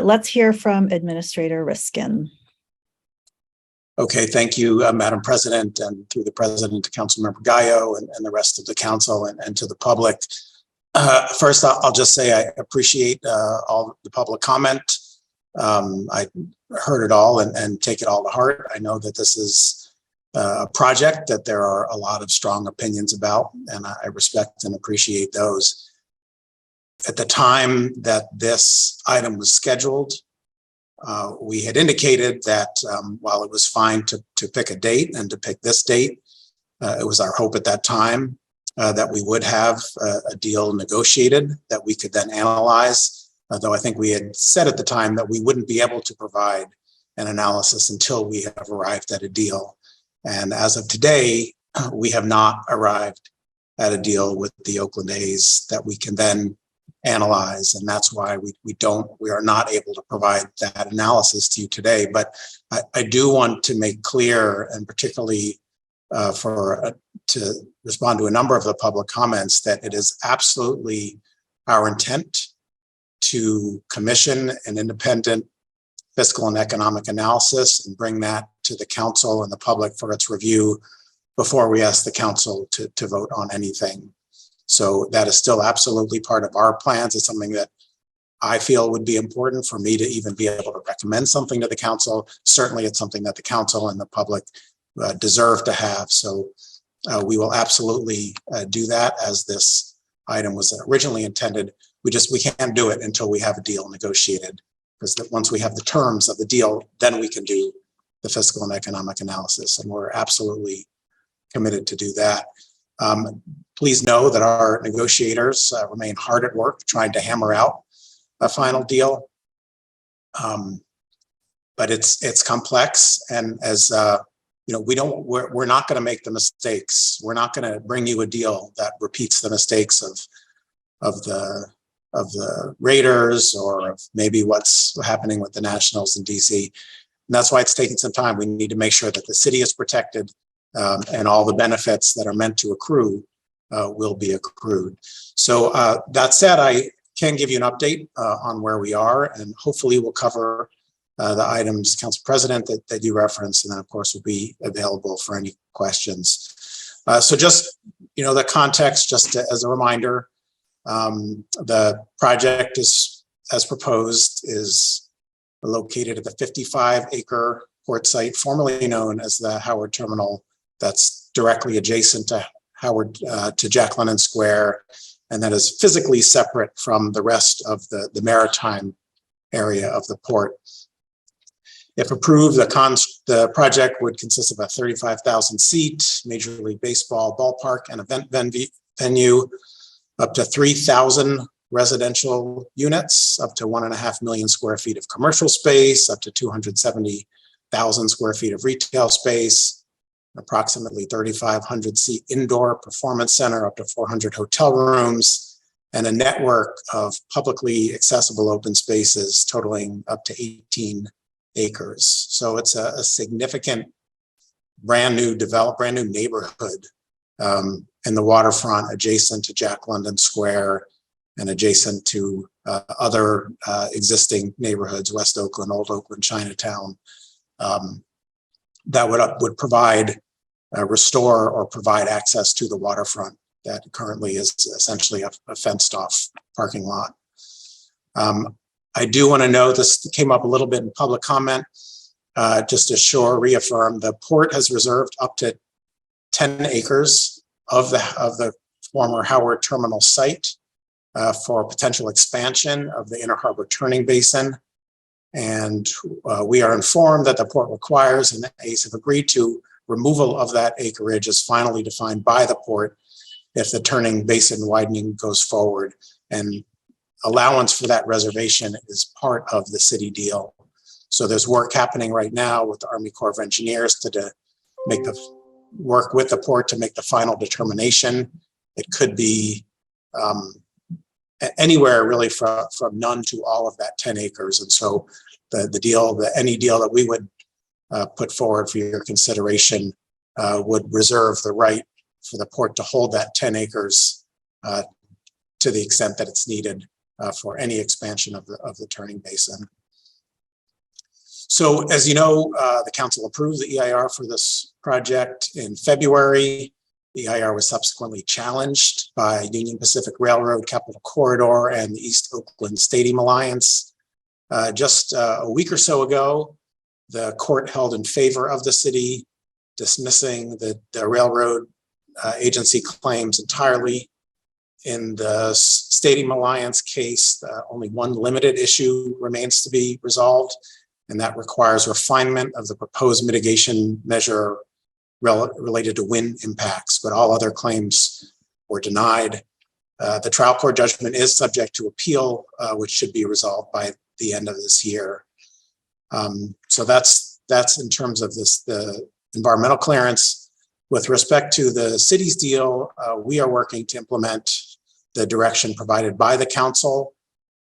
let's hear from Administrator Reiskin. Okay, thank you, Madam President, and through the President to Councilmember Gallo and the rest of the council and to the public. First, I'll just say I appreciate all the public comment. I heard it all and take it all to heart. I know that this is a project that there are a lot of strong opinions about, and I respect and appreciate those. At the time that this item was scheduled, we had indicated that while it was fine to pick a date and to pick this date, it was our hope at that time that we would have a deal negotiated that we could then analyze, though I think we had said at the time that we wouldn't be able to provide an analysis until we have arrived at a deal. And as of today, we have not arrived at a deal with the Oakland A's that we can then analyze, and that's why we are not able to provide that analysis to you today. But I do want to make clear, and particularly to respond to a number of the public comments, that it is absolutely our intent to commission an independent fiscal and economic analysis and bring that to the council and the public for its review before we ask the council to vote on anything. So that is still absolutely part of our plans. It's something that I feel would be important for me to even be able to recommend something to the council. Certainly it's something that the council and the public deserve to have. So we will absolutely do that as this item was originally intended. We can't do it until we have a deal negotiated, because once we have the terms of the deal, then we can do the fiscal and economic analysis, and we're absolutely committed to do that. Please know that our negotiators remain hard at work trying to hammer out a final deal. But it's complex, and as you know, we're not going to make the mistakes. We're not going to bring you a deal that repeats the mistakes of the Raiders or of maybe what's happening with the Nationals in DC. And that's why it's taking some time. We need to make sure that the city is protected and all the benefits that are meant to accrue will be accrued. So that said, I can give you an update on where we are, and hopefully we'll cover the items, Council President, that you referenced, and then of course will be available for any questions. So just, the context, just as a reminder, the project is, as proposed, is located at the 55-acre port site, formerly known as the Howard Terminal, that's directly adjacent to Jack London Square, and that is physically separate from the rest of the maritime area of the port. If approved, the project would consist of a 35,000-seat Major League Baseball ballpark and event venue, up to 3,000 residential units, up to 1.5 million square feet of commercial space, up to 270,000 square feet of retail space, approximately 3,500 seat indoor performance center, up to 400 hotel rooms, and a network of publicly accessible open spaces totaling up to 18 acres. So it's a significant brand new neighborhood in the waterfront, adjacent to Jack London Square and adjacent to other existing neighborhoods, West Oakland, Old Oakland, Chinatown, that would provide, restore or provide access to the waterfront that currently is essentially a fenced off parking lot. I do want to note, this came up a little bit in public comment, just to reaffirm, the port has reserved up to 10 acres of the former Howard Terminal site for potential expansion of the Inner Harbor Turning Basin. And we are informed that the port requires, and the A's have agreed to, removal of that acreage is finally defined by the port if the turning basin widening goes forward. And allowance for that reservation is part of the city deal. So there's work happening right now with the Army Corps of Engineers to work with the port to make the final determination. It could be anywhere really from none to all of that 10 acres. And so any deal that we would put forward for your consideration would reserve the right for the port to hold that 10 acres to the extent that it's needed for any expansion of the turning basin. So as you know, the council approved the EIR for this project in February. The EIR was subsequently challenged by Union Pacific Railroad, Capital Corridor, and the East Oakland Stadium Alliance. Just a week or so ago, the court held in favor of the city, dismissing the railroad agency claims entirely. In the Stadium Alliance case, only one limited issue remains to be resolved, and that requires refinement of the proposed mitigation measure related to wind impacts, but all other claims were denied. The trial court judgment is subject to appeal, which should be resolved by the end of this year. So that's in terms of the environmental clearance. With respect to the city's deal, we are working to implement the direction provided by the council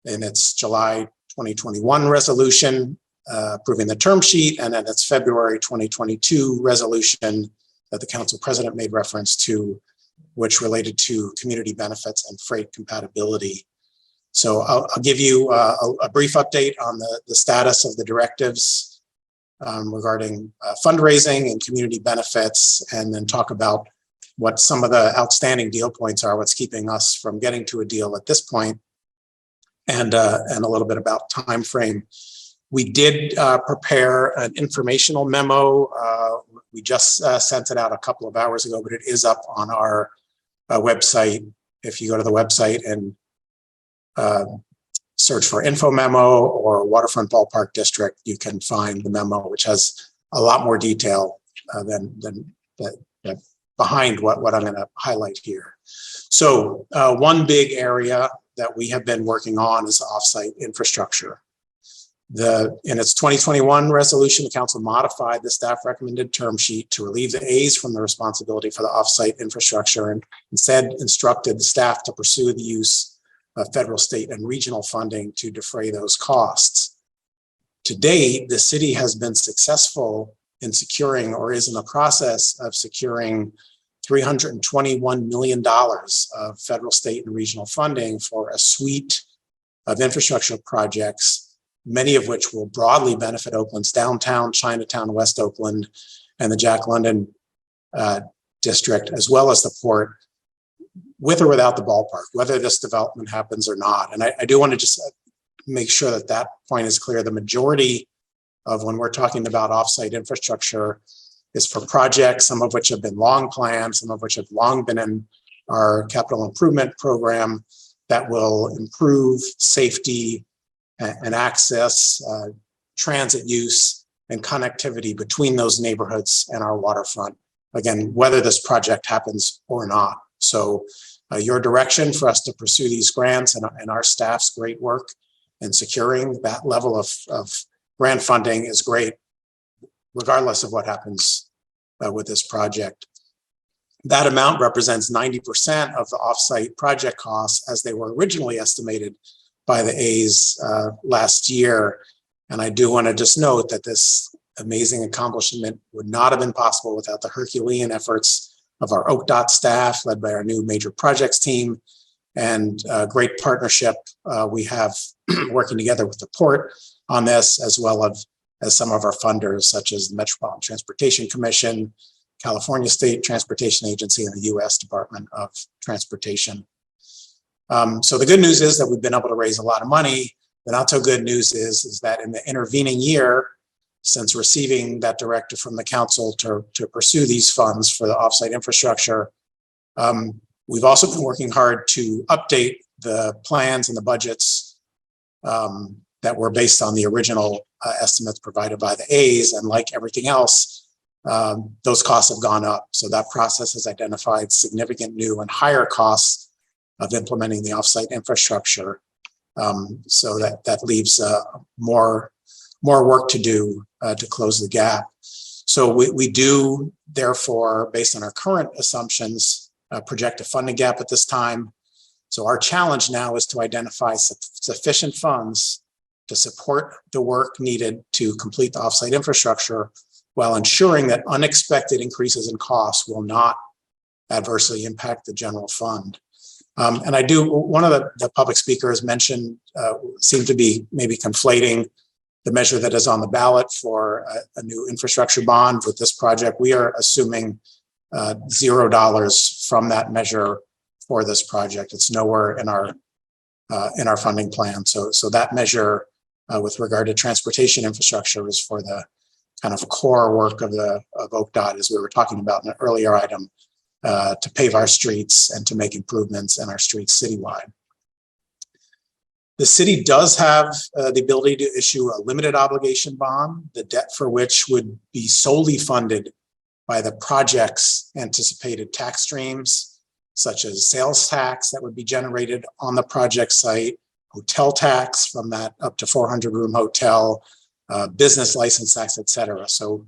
in its July 2021 resolution approving the term sheet, and then its February 2022 resolution that the council president made reference to, which related to community benefits and freight compatibility. So I'll give you a brief update on the status of the directives regarding fundraising and community benefits, and then talk about what some of the outstanding deal points are, what's keeping us from getting to a deal at this point, and a little bit about time frame. We did prepare an informational memo. We just sent it out a couple of hours ago, but it is up on our website. If you go to the website and search for info memo or Waterfront Ballpark District, you can find the memo, which has a lot more detail than behind what I'm going to highlight here. So one big area that we have been working on is offsite infrastructure. In its 2021 resolution, the council modified the staff recommended term sheet to relieve the A's from the responsibility for the offsite infrastructure, and instead instructed the staff to pursue the use of federal, state, and regional funding to defray those costs. To date, the city has been successful in securing, or is in the process of securing, $321 million of federal, state, and regional funding for a suite of infrastructure projects, many of which will broadly benefit Oakland's downtown, Chinatown, West Oakland, and the Jack London district, as well as the port, with or without the ballpark, whether this development happens or not. And I do want to just make sure that that point is clear. The majority of when we're talking about offsite infrastructure is for projects, some of which have been long planned, some of which have long been in our capital improvement program, that will improve safety and access, transit use, and connectivity between those neighborhoods and our waterfront. Again, whether this project happens or not. So your direction for us to pursue these grants and our staff's great work in securing that level of grant funding is great, regardless of what happens with this project. That amount represents 90% of the offsite project costs as they were originally estimated by the A's last year. And I do want to just note that this amazing accomplishment would not have been possible without the Herculean efforts of our OakDOT staff, led by our new major projects team, and great partnership we have working together with the port on this, as well as some of our funders, such as the Metropolitan Transportation Commission, California State Transportation Agency, and the U.S. Department of Transportation. So the good news is that we've been able to raise a lot of money. The not so good news is that in the intervening year, since receiving that directive from the council to pursue these funds for the offsite infrastructure, we've also been working hard to update the plans and the budgets that were based on the original estimates provided by the A's. And like everything else, those costs have gone up. So that process has identified significant new and higher costs of implementing the offsite infrastructure. So that leaves more work to do to close the gap. So we do, therefore, based on our current assumptions, project a funding gap at this time. So our challenge now is to identify sufficient funds to support the work needed to complete the offsite infrastructure, while ensuring that unexpected increases in costs will not adversely impact the general fund. And one of the public speakers mentioned, seemed to be maybe conflating the measure that is on the ballot for a new infrastructure bond with this project, we are assuming $0 from that measure for this project. It's nowhere in our funding plan. So that measure with regard to transportation infrastructure is for the kind of core work of OCDOT, as we were talking about in an earlier item, to pave our streets and to make improvements in our streets citywide. The city does have the ability to issue a limited obligation bond, the debt for which would be solely funded by the project's anticipated tax streams, such as sales tax that would be generated on the project site, hotel tax from that up to 400-room hotel, business license tax, et cetera. So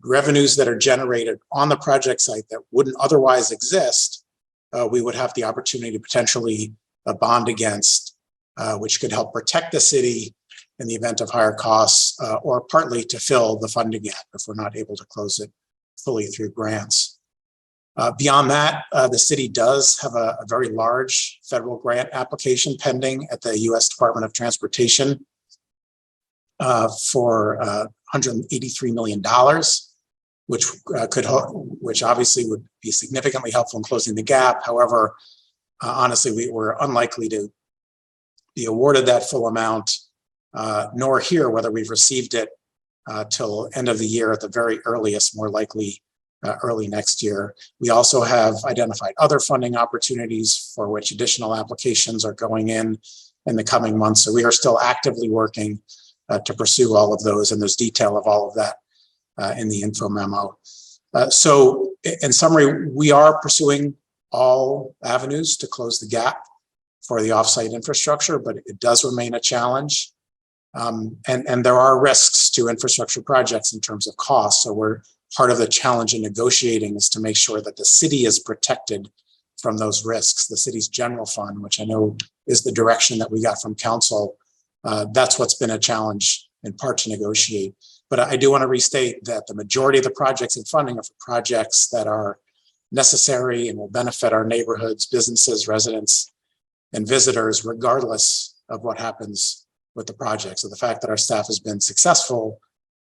revenues that are generated on the project site that wouldn't otherwise exist, we would have the opportunity to potentially bond against, which could help protect the city in the event of higher costs, or partly to fill the funding gap if we're not able to close it fully through grants. Beyond that, the city does have a very large federal grant application pending at the U.S. Department of Transportation for $183 million, which obviously would be significantly helpful in closing the gap. However, honestly, we were unlikely to be awarded that full amount, nor hear whether we've received it till end of the year at the very earliest, more likely early next year. We also have identified other funding opportunities for which additional applications are going in the coming months. So we are still actively working to pursue all of those, and there's detail of all of that in the info memo. So in summary, we are pursuing all avenues to close the gap for the offsite infrastructure, but it does remain a challenge. And there are risks to infrastructure projects in terms of cost. So part of the challenge in negotiating is to make sure that the city is protected from those risks. The city's general fund, which I know is the direction that we got from council, that's what's been a challenge in part to negotiate. But I do want to restate that the majority of the projects in funding are for projects that are necessary and will benefit our neighborhoods, businesses, residents, and visitors, regardless of what happens with the project. So the fact that our staff has been successful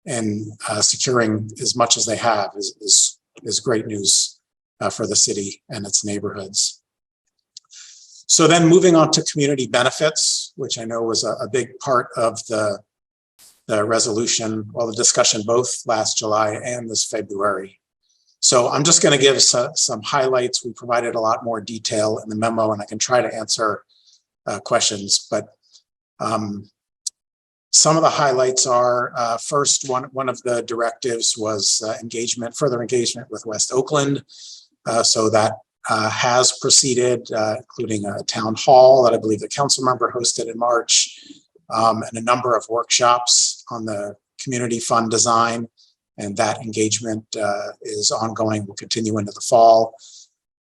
in securing as much as they have is great news for the city and its neighborhoods. So then moving on to community benefits, which I know was a big part of the resolution, the discussion both last July and this February. So I'm just going to give some highlights. We provided a lot more detail in the memo, and I can try to answer questions. But some of the highlights are, first, one of the directives was further engagement with West Oakland. So that has proceeded, including a town hall that I believe the council member hosted in March, and a number of workshops on the community fund design. And that engagement is ongoing, will continue into the fall.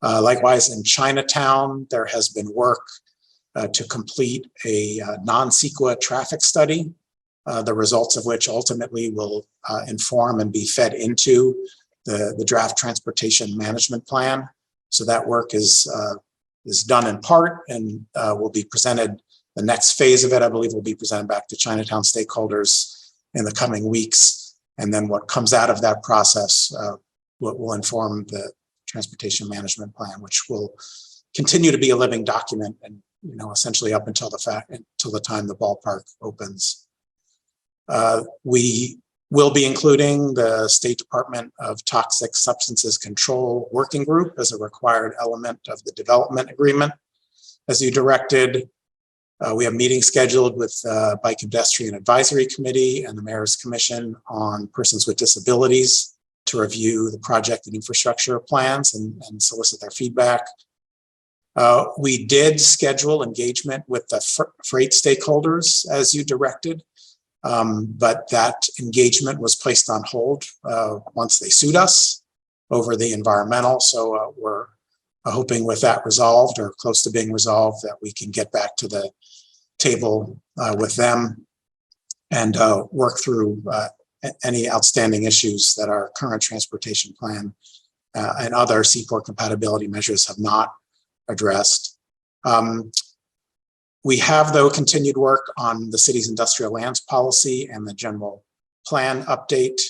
Likewise, in Chinatown, there has been work to complete a non-CEQA traffic study, the results of which ultimately will inform and be fed into the draft transportation management plan. So that work is done in part and will be presented. The next phase of it, I believe, will be presented back to Chinatown stakeholders in the coming weeks. And then what comes out of that process will inform the transportation management plan, which will continue to be a living document, and essentially up until the time the ballpark opens. We will be including the State Department of Toxic Substances Control Working Group as a required element of the development agreement, as you directed. We have meetings scheduled with Bike and Pedestrian Advisory Committee and the Mayor's Commission on Persons with Disabilities to review the project and infrastructure plans and solicit their feedback. We did schedule engagement with the freight stakeholders as you directed, but that engagement was placed on hold once they sued us over the environmental. So we're hoping with that resolved or close to being resolved that we can get back to the table with them and work through any outstanding issues that our current transportation plan and other seaport compatibility measures have not addressed. We have, though, continued work on the city's industrial lands policy and the general plan update.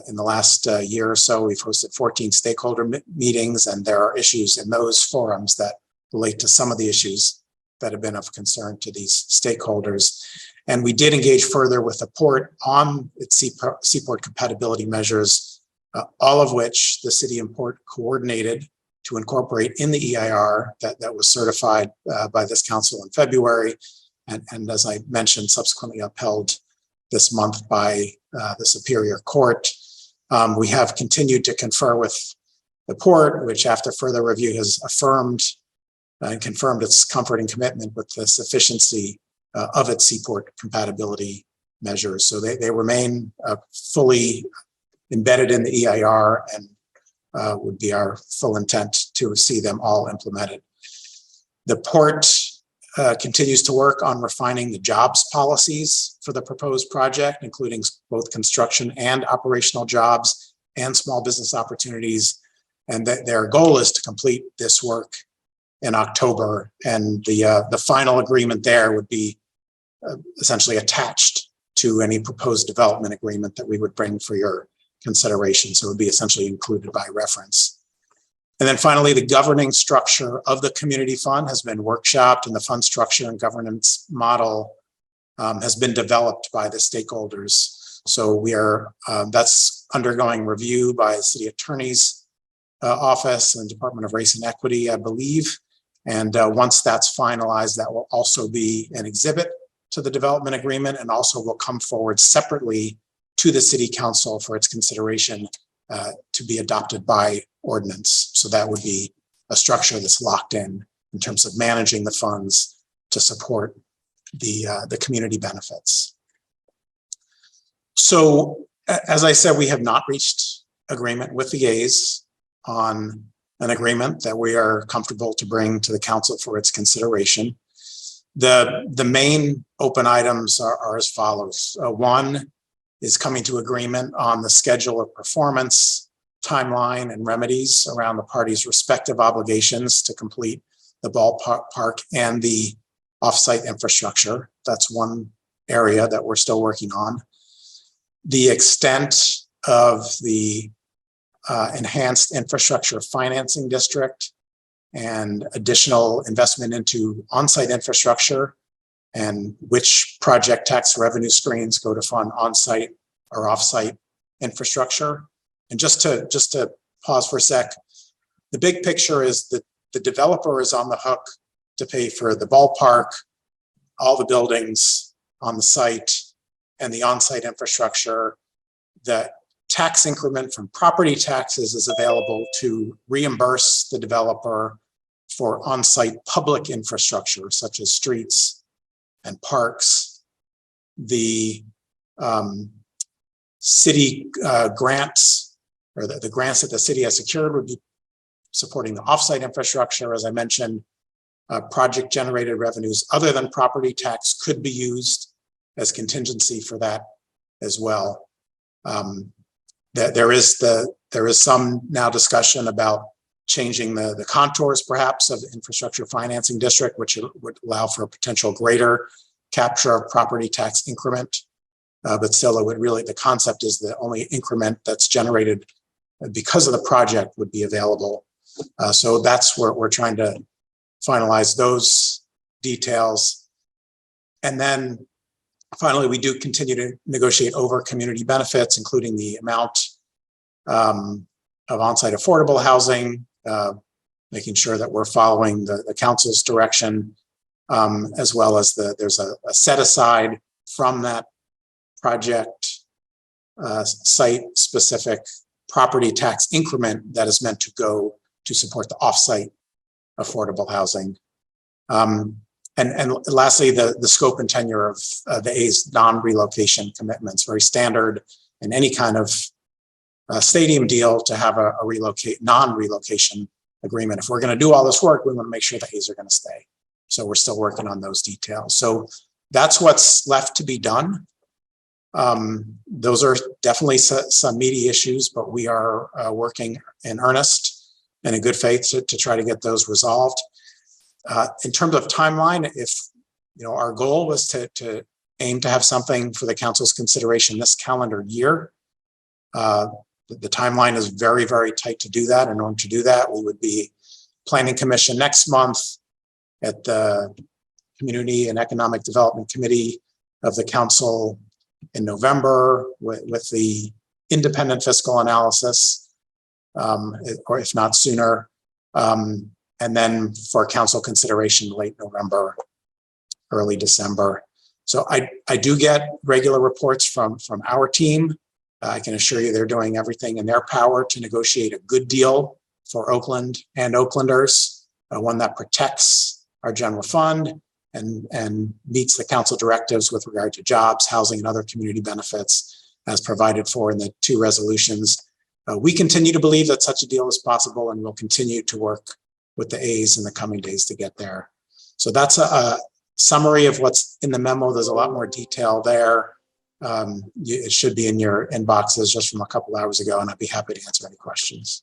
In the last year or so, we've hosted 14 stakeholder meetings, and there are issues in those forums that relate to some of the issues that have been of concern to these stakeholders. And we did engage further with the port on its seaport compatibility measures, all of which the city and port coordinated to incorporate in the EIR that was certified by this council in February, and as I mentioned, subsequently upheld this month by the Superior Court. We have continued to confer with the port, which after further review has affirmed and confirmed its comfort and commitment with the sufficiency of its seaport compatibility measures. So they remain fully embedded in the EIR, and would be our full intent to see them all implemented. The port continues to work on refining the jobs policies for the proposed project, including both construction and operational jobs and small business opportunities. And their goal is to complete this work in October. And the final agreement there would be essentially attached to any proposed development agreement that we would bring for your consideration. So it would be essentially included by reference. And then finally, the governing structure of the community fund has been workshopped, and the fund structure and governance model has been developed by the stakeholders. So we are, that's undergoing review by the city attorney's office and Department of Race and Equity, I believe. And once that's finalized, that will also be an exhibit to the development agreement, and also will come forward separately to the city council for its consideration to be adopted by ordinance. So that would be a structure that's locked in terms of managing the funds to support the community benefits. So as I said, we have not reached agreement with the A's on an agreement that we are comfortable to bring to the council for its consideration. The main open items are as follows. One is coming to agreement on the schedule of performance, timeline, and remedies around the parties' respective obligations to complete the ballpark and the offsite infrastructure. That's one area that we're still working on. The extent of the enhanced infrastructure financing district and additional investment into on-site infrastructure, and which project tax revenue streams go to fund on-site or off-site infrastructure. And just to pause for a sec, the big picture is that the developer is on the hook to pay for the ballpark, all the buildings on the site, and the on-site infrastructure. The tax increment from property taxes is available to reimburse the developer for on-site public infrastructure, such as streets and parks. The city grants, or the grants that the city has secured, would be supporting the offsite infrastructure. As I mentioned, project generated revenues other than property tax could be used as contingency for that as well. There is some now discussion about changing the contours perhaps of the infrastructure financing district, which would allow for a potential greater capture of property tax increment. But still, it would really, the concept is the only increment that's generated because of the project would be available. So that's where we're trying to finalize those details. And then finally, we do continue to negotiate over community benefits, including the amount of on-site affordable housing, making sure that we're following the council's direction, as well as there's a set aside from that project site-specific property tax increment that is meant to go to support the off-site affordable housing. And lastly, the scope and tenure of the A's non-relocation commitments, very standard in any kind of stadium deal to have a non-relocation agreement. If we're going to do all this work, we want to make sure the A's are going to stay. So we're still working on those details. So that's what's left to be done. Those are definitely some meaty issues, but we are working in earnest and in good faith to try to get those resolved. In terms of timeline, if Our goal was to aim to have something for the council's consideration this calendar year. The timeline is very, very tight to do that. In order to do that, we would be planning commission next month at the Community and Economic Development Committee of the council in November with the independent fiscal analysis, or if not sooner, and then for council consideration late November, early December. So I do get regular reports from our team. I can assure you they're doing everything in their power to negotiate a good deal for Oakland and Oaklanders, one that protects our general fund and meets the council directives with regard to jobs, housing, and other community benefits as provided for in the two resolutions. We continue to believe that such a deal is possible, and we'll continue to work with the A's in the coming days to get there. So that's a summary of what's in the memo. There's a lot more detail there. It should be in your inboxes just from a couple hours ago, and I'd be happy to answer any questions.